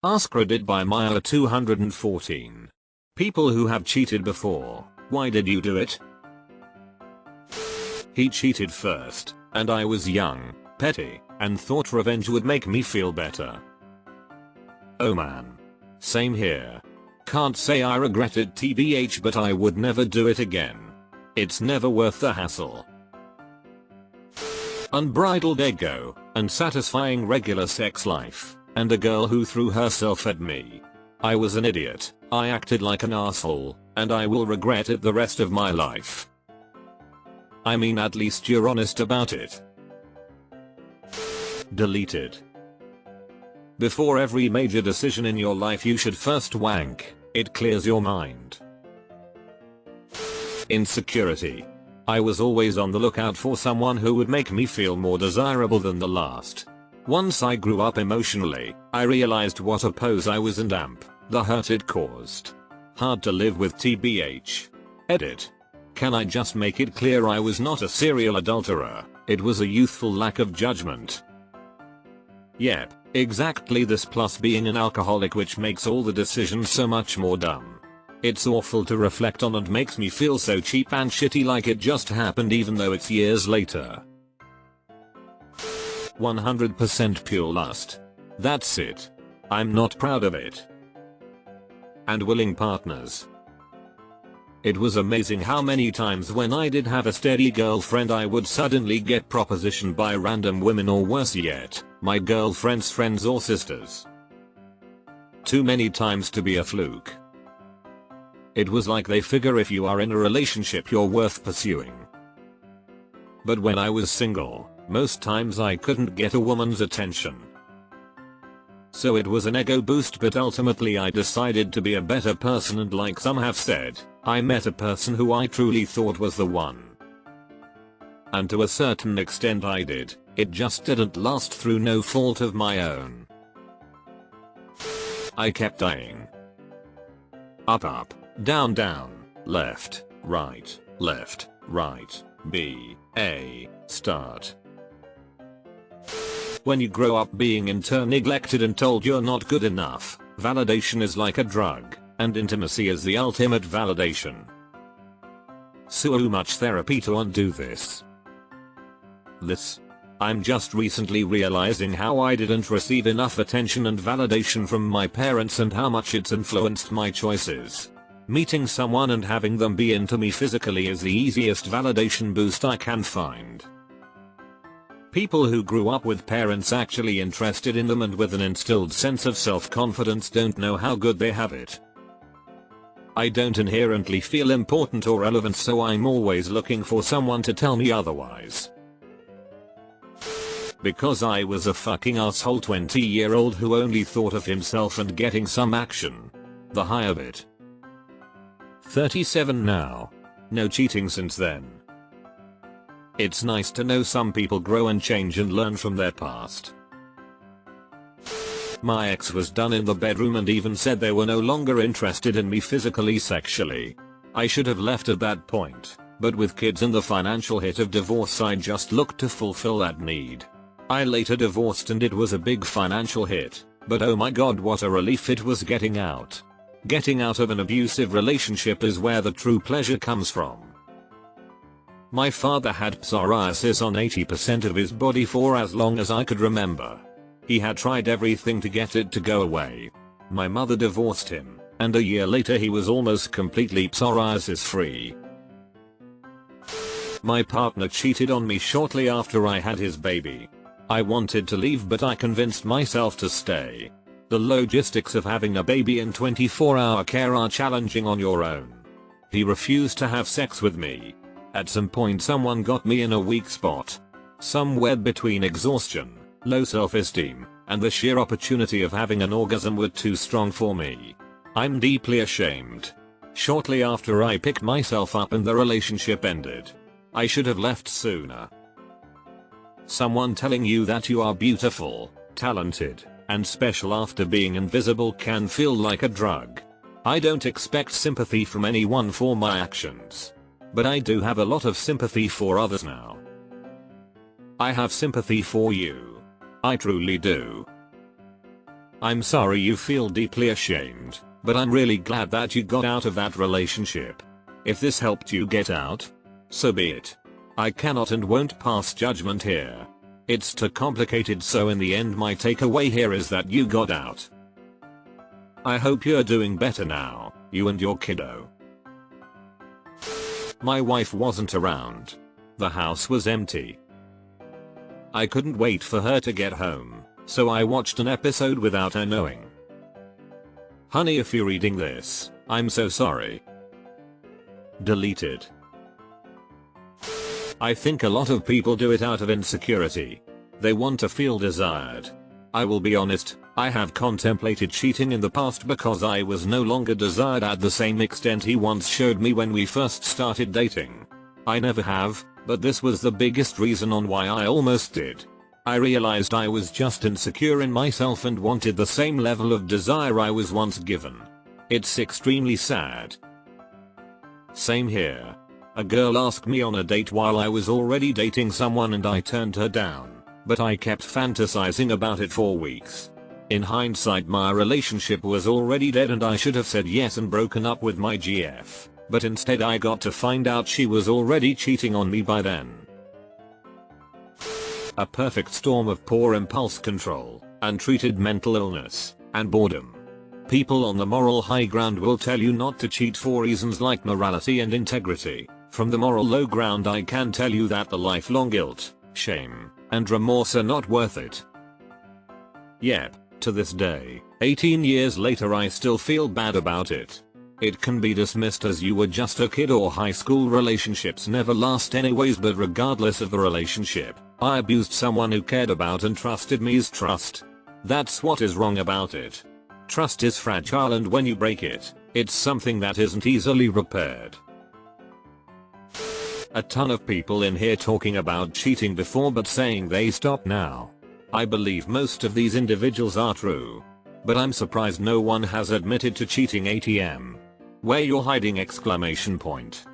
AskReddit by Maya 214. People who have cheated before, why did you do it? He cheated first, and I was young, petty, and thought revenge would make me feel better. Oh man. Same here. Can't say I regret it tbh, but I would never do it again. It's never worth the hassle. Unbridled ego, unsatisfying regular sex life, and a girl who threw herself at me. I was an idiot, I acted like an asshole, and I will regret it the rest of my life. I mean, at least you're honest about it. Deleted. Before every major decision in your life you should first wank, it clears your mind. Insecurity. I was always on the lookout for someone who would make me feel more desirable than the last. Once I grew up emotionally, I realized what a pose I was and the hurt it caused. Hard to live with tbh. Edit. Can I just make it clear I was not a serial adulterer, it was a youthful lack of judgment. Yep, exactly this, plus being an alcoholic, which makes all the decisions so much more dumb. It's awful to reflect on and makes me feel so cheap and shitty, like it just happened even though it's years later. 100% pure lust. That's it. I'm not proud of it. And willing partners. It was amazing how many times when I did have a steady girlfriend I would suddenly get propositioned by random women, or worse yet, my girlfriend's friends or sisters. Too many times to be a fluke. It was like they figure if you are in a relationship you're worth pursuing. But when I was single, most times I couldn't get a woman's attention. So it was an ego boost, but ultimately I decided to be a better person, and like some have said, I met a person who I truly thought was the one. And to a certain extent I did, it just didn't last through no fault of my own. I kept dying. Up up, down down, left, right, B, A, start. When you grow up being in turn neglected and told you're not good enough, validation is like a drug, and intimacy is the ultimate validation. So much therapy to undo this. I'm just recently realizing how I didn't receive enough attention and validation from my parents and how much it's influenced my choices. Meeting someone and having them be into me physically is the easiest validation boost I can find. People who grew up with parents actually interested in them and with an instilled sense of self-confidence don't know how good they have it. I don't inherently feel important or relevant, so I'm always looking for someone to tell me otherwise. Because I was a fucking asshole 20-year-old who only thought of himself and getting some action. The high of it. 37 now. No cheating since then. It's nice to know some people grow and change and learn from their past. My ex was done in the bedroom and even said they were no longer interested in me physically, sexually. I should have left at that point, but with kids and the financial hit of divorce I just looked to fulfill that need. I later divorced and it was a big financial hit, but oh my god, what a relief it was getting out. Getting out of an abusive relationship is where the true pleasure comes from. My father had psoriasis on 80% of his body for as long as I could remember. He had tried everything to get it to go away. My mother divorced him, and a year later he was almost completely psoriasis free. My partner cheated on me shortly after I had his baby. I wanted to leave, but I convinced myself to stay. The logistics of having a baby in 24-hour care are challenging on your own. He refused to have sex with me. At some point someone got me in a weak spot. Somewhere between exhaustion, low self-esteem, and the sheer opportunity of having an orgasm were too strong for me. I'm deeply ashamed. Shortly after I picked myself up and the relationship ended. I should have left sooner. Someone telling you that you are beautiful, talented, and special after being invisible can feel like a drug. I don't expect sympathy from anyone for my actions. But I do have a lot of sympathy for others now. I have sympathy for you. I truly do. I'm sorry you feel deeply ashamed, but I'm really glad that you got out of that relationship. If this helped you get out, so be it. I cannot and won't pass judgment here. It's too complicated, so in the end my takeaway here is that you got out. I hope you're doing better now, you and your kiddo. My wife wasn't around. The house was empty. I couldn't wait for her to get home, so I watched an episode without her knowing. Honey, if you're reading this, I'm so sorry. Deleted. I think a lot of people do it out of insecurity. They want to feel desired. I will be honest, I have contemplated cheating in the past because I was no longer desired at the same extent he once showed me when we first started dating. I never have, but this was the biggest reason on why I almost did. I realized I was just insecure in myself and wanted the same level of desire I was once given. It's extremely sad. Same here. A girl asked me on a date while I was already dating someone and I turned her down, but I kept fantasizing about it for weeks. In hindsight, my relationship was already dead and I should have said yes and broken up with my GF, but instead I got to find out she was already cheating on me by then. A perfect storm of poor impulse control, untreated mental illness, and boredom. People on the moral high ground will tell you not to cheat for reasons like morality and integrity. From the moral low ground, I can tell you that the lifelong guilt, shame, and remorse are not worth it. Yep, to this day, 18 years later, I still feel bad about it. It can be dismissed as you were just a kid or high school relationships never last anyways, but regardless of the relationship, I abused someone who cared about and trusted me's trust. That's what is wrong about it. Trust is fragile, and when you break it, it's something that isn't easily repaired. A ton of people in here talking about cheating before but saying they stop now. I believe most of these individuals are true. But I'm surprised no one has admitted to cheating. ATM. Where you're hiding! Exclamation point.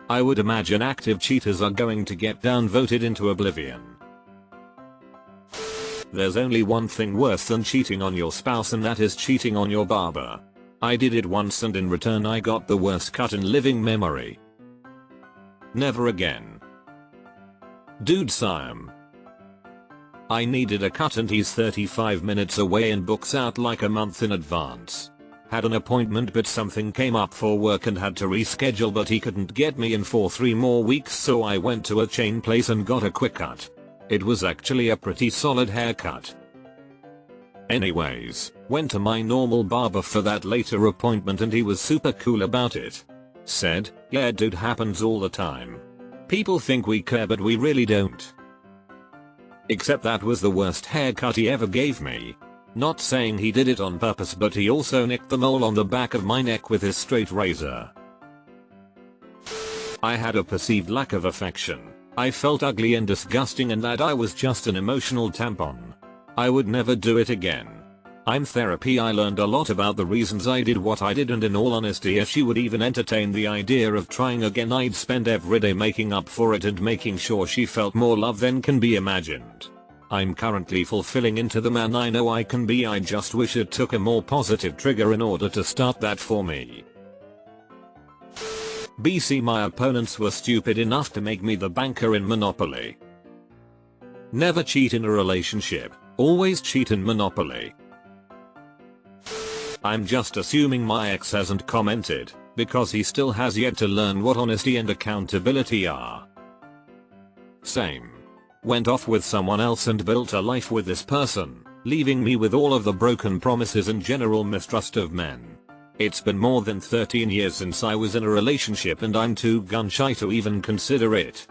I would imagine active cheaters are going to get downvoted into oblivion. There's only one thing worse than cheating on your spouse, and that is cheating on your barber. I did it once and in return I got the worst cut in living memory. Never again. Dude, Siam. I needed a cut and he's 35 minutes away and books out like a month in advance. Had an appointment but something came up for work and had to reschedule, but he couldn't get me in for 3 more weeks, so I went to a chain place and got a quick cut. It was actually a pretty solid haircut. Anyways, went to my normal barber for that later appointment and he was super cool about it. Said, yeah dude, happens all the time. People think we care but we really don't. Except that was the worst haircut he ever gave me. Not saying he did it on purpose, but he also nicked the mole on the back of my neck with his straight razor. I had a perceived lack of affection. I felt ugly and disgusting and that I was just an emotional tampon. I would never do it again. I'm therapy. I learned a lot about the reasons I did what I did, and in all honesty, if she would even entertain the idea of trying again, I'd spend every day making up for it and making sure she felt more love than can be imagined. I'm currently fulfilling into the man I know I can be. I just wish it took a more positive trigger in order to start that for me. BC, my opponents were stupid enough to make me the banker in Monopoly. Never cheat in a relationship, always cheat in Monopoly. I'm just assuming my ex hasn't commented, because he still has yet to learn what honesty and accountability are. Same. Went off with someone else and built a life with this person, leaving me with all of the broken promises and general mistrust of men. It's been more than 13 years since I was in a relationship and I'm too gun shy to even consider it.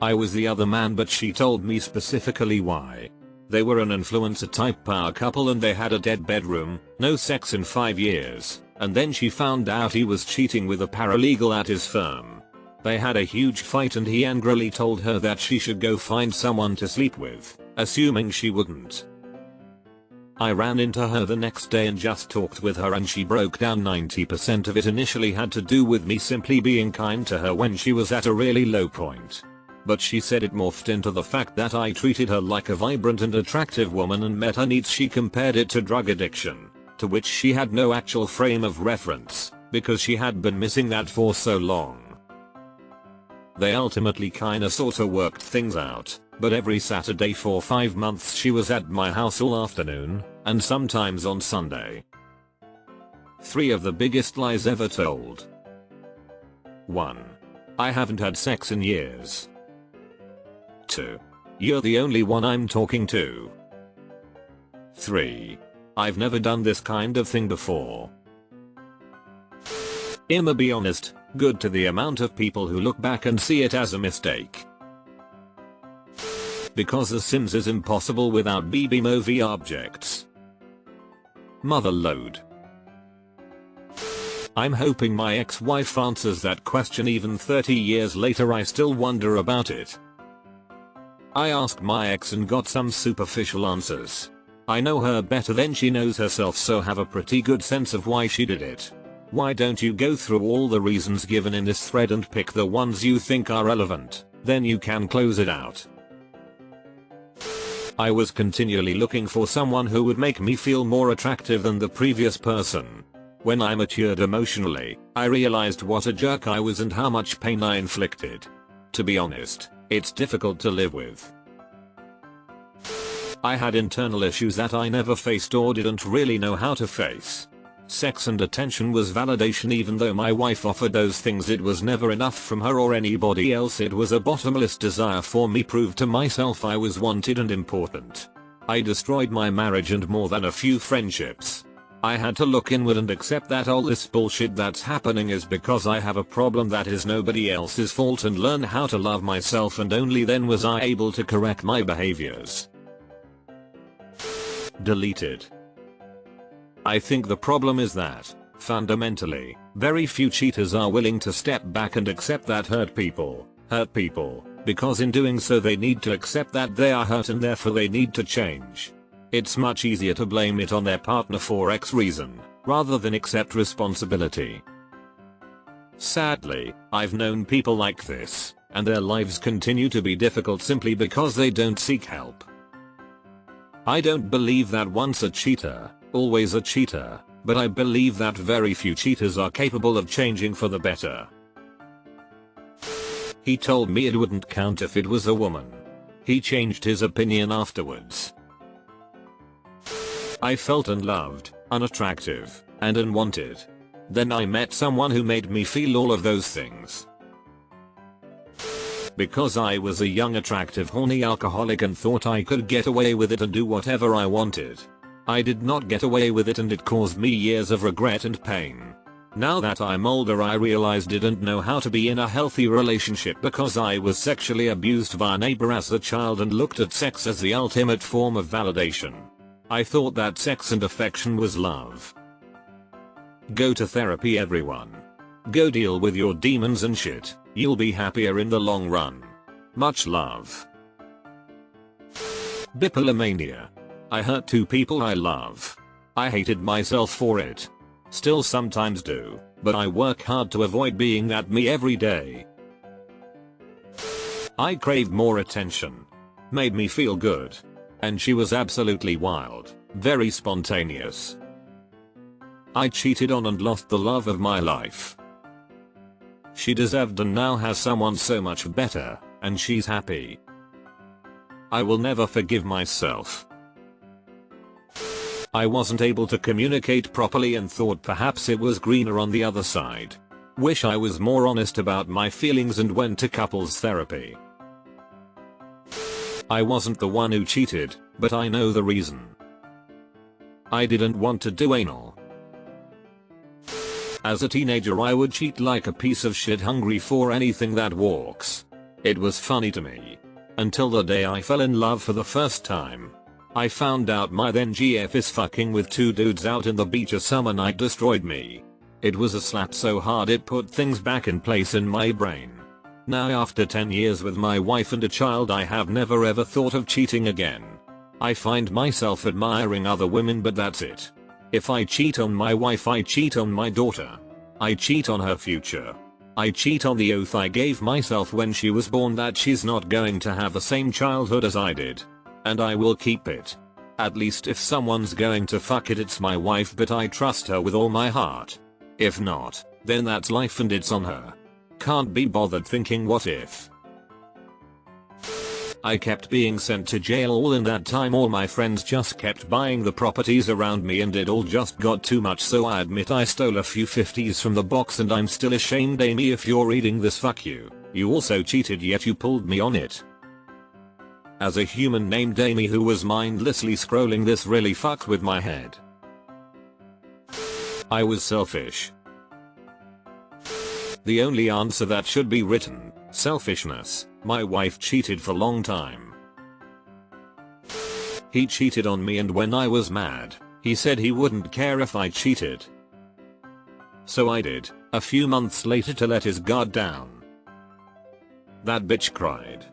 I was the other man, but she told me specifically why. They were an influencer type power couple and they had a dead bedroom, no sex in 5 years, and then she found out he was cheating with a paralegal at his firm. They had a huge fight and he angrily told her that she should go find someone to sleep with, assuming she wouldn't. I ran into her the next day and just talked with her and she broke down. 90% of it initially had to do with me simply being kind to her when she was at a really low point. but she said it morphed into the fact that I treated her like a vibrant and attractive woman and met her needs. She compared it to drug addiction, to which she had no actual frame of reference, because she had been missing that for so long. They ultimately kinda sorta worked things out, but every Saturday for 5 months she was at my house all afternoon, and sometimes on Sunday. 3 of the biggest lies ever told. 1. I haven't had sex in years. 2. You're the only one I'm talking to. 3. I've never done this kind of thing before. I'ma be honest, good to the amount of people who look back and see it as a mistake. Because The Sims is impossible without BB movie objects. Motherload. I'm hoping my ex-wife answers that question. Even 30 years later I still wonder about it. I asked my ex and got some superficial answers. I know her better than she knows herself, so have a pretty good sense of why she did it. Why don't you go through all the reasons given in this thread and pick the ones you think are relevant, then you can close it out. I was continually looking for someone who would make me feel more attractive than the previous person. When I matured emotionally, I realized what a jerk I was and how much pain I inflicted. To be honest, it's difficult to live with. I had internal issues that I never faced or didn't really know how to face. Sex and attention was validation. Even though my wife offered those things, it was never enough from her or anybody else. It was a bottomless desire for me, prove to myself I was wanted and important. I destroyed my marriage and more than a few friendships. I had to look inward and accept that all this bullshit that's happening is because I have a problem that is nobody else's fault, and learn how to love myself, and only then was I able to correct my behaviors. Deleted. I think the problem is that, fundamentally, very few cheaters are willing to step back and accept that hurt people, because in doing so they need to accept that they are hurt and therefore they need to change. It's much easier to blame it on their partner for X reason, rather than accept responsibility. Sadly, I've known people like this, and their lives continue to be difficult simply because they don't seek help. I don't believe that once a cheater, always a cheater, but I believe that very few cheaters are capable of changing for the better. He told me it wouldn't count if it was a woman. He changed his opinion afterwards. I felt unloved, unattractive, and unwanted. Then I met someone who made me feel all of those things. Because I was a young, attractive, horny alcoholic and thought I could get away with it and do whatever I wanted. I did not get away with it, and it caused me years of regret and pain. Now that I'm older, I realized I didn't know how to be in a healthy relationship because I was sexually abused by a neighbor as a child and looked at sex as the ultimate form of validation. I thought that sex and affection was love. Go to therapy, everyone. Go deal with your demons and shit. You'll be happier in the long run. Much love. Bipolomania. I hurt 2 people I love. I hated myself for it. Still sometimes do, but I work hard to avoid being that me every day. I craved more attention. Made me feel good. And she was absolutely wild, very spontaneous. I cheated on and lost the love of my life. She deserved and now has someone so much better, and she's happy. I will never forgive myself. I wasn't able to communicate properly and thought perhaps it was greener on the other side. Wish I was more honest about my feelings and went to couples therapy. I wasn't the one who cheated, but I know the reason. I didn't want to do anal. As a teenager I would cheat like a piece of shit, hungry for anything that walks. It was funny to me. Until the day I fell in love for the first time. I found out my then GF is fucking with 2 dudes out in the beach a summer night destroyed me. It was a slap so hard it put things back in place in my brain. Now after 10 years with my wife and a child I have never ever thought of cheating again. I find myself admiring other women, but that's it. If I cheat on my wife I cheat on my daughter. I cheat on her future. I cheat on the oath I gave myself when she was born that she's not going to have the same childhood as I did. And I will keep it. At least if someone's going to fuck it, it's my wife, but I trust her with all my heart. If not, then that's life and it's on her. Can't be bothered thinking what if. I kept being sent to jail all in that time. All my friends just kept buying the properties around me and it all just got too much, so I admit I stole a few 50s from the box and I'm still ashamed. Amy, if you're reading this, fuck you. You also cheated, yet you pulled me on it. As a human named Amy who was mindlessly scrolling, this really fucked with my head. I was selfish. The only answer that should be written: selfishness. My wife cheated for a long time. He cheated on me, and when I was mad, he said he wouldn't care if I cheated. So I did, a few months later, to let his guard down. That bitch cried.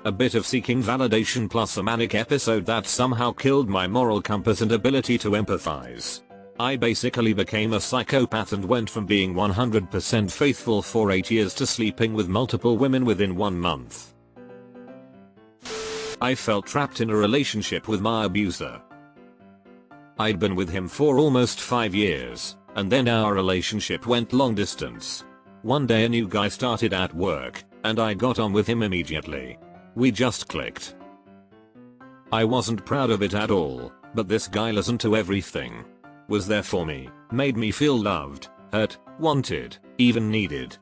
A bit of seeking validation plus a manic episode that somehow killed my moral compass and ability to empathize. I basically became a psychopath and went from being 100% faithful for 8 years to sleeping with multiple women within 1 month. I felt trapped in a relationship with my abuser. I'd been with him for almost 5 years, and then our relationship went long distance. One day a new guy started at work, and I got on with him immediately. We just clicked. I wasn't proud of it at all, but this guy listened to everything. Was there for me, made me feel loved, hurt, wanted, even needed.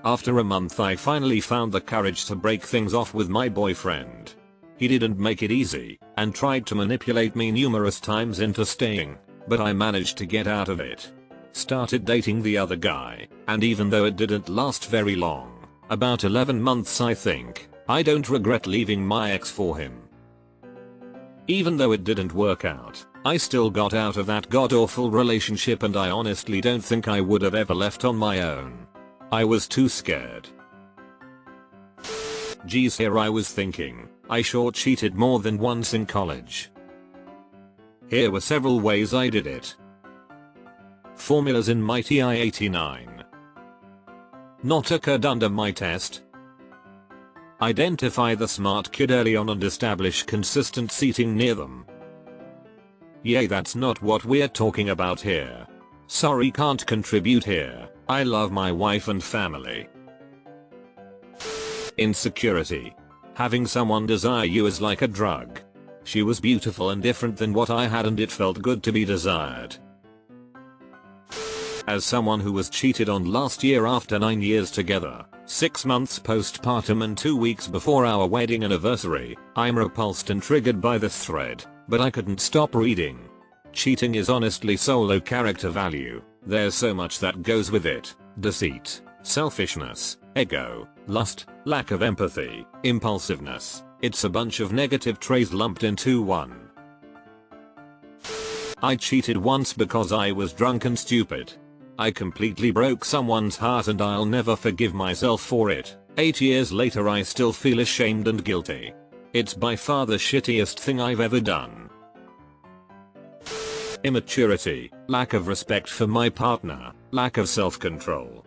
After a month I finally found the courage to break things off with my boyfriend. He didn't make it easy, and tried to manipulate me numerous times into staying, but I managed to get out of it. Started dating the other guy, and even though it didn't last very long, about 11 months I think, I don't regret leaving my ex for him. Even though it didn't work out, I still got out of that god-awful relationship, and I honestly don't think I would have ever left on my own. I was too scared. Geez, here I was thinking, I sure cheated more than once in college. Here were several ways I did it. Formulas in my TI-89. Not occurred under my test. Identify the smart kid early on and establish consistent seating near them. Yay, that's not what we're talking about here. Sorry, can't contribute here. I love my wife and family. Insecurity. Having someone desire you is like a drug. She was beautiful and different than what I had, and it felt good to be desired. As someone who was cheated on last year after 9 years together, 6 months postpartum and 2 weeks before our wedding anniversary, I'm repulsed and triggered by this thread, but I couldn't stop reading. Cheating is honestly so low character value. There's so much that goes with it: deceit, selfishness, ego, lust, lack of empathy, impulsiveness. It's a bunch of negative traits lumped into one. I cheated once because I was drunk and stupid. I completely broke someone's heart and I'll never forgive myself for it. 8 years later I still feel ashamed and guilty. It's by far the shittiest thing I've ever done. Immaturity, lack of respect for my partner, lack of self-control.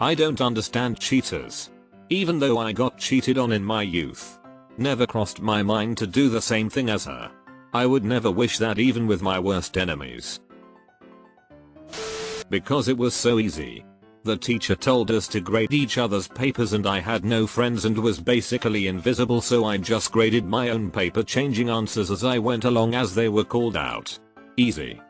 I don't understand cheaters. Even though I got cheated on in my youth, never crossed my mind to do the same thing as her. I would never wish that even with my worst enemies. Because it was so easy. The teacher told us to grade each other's papers and I had no friends and was basically invisible, so I just graded my own paper, changing answers as I went along as they were called out. Easy.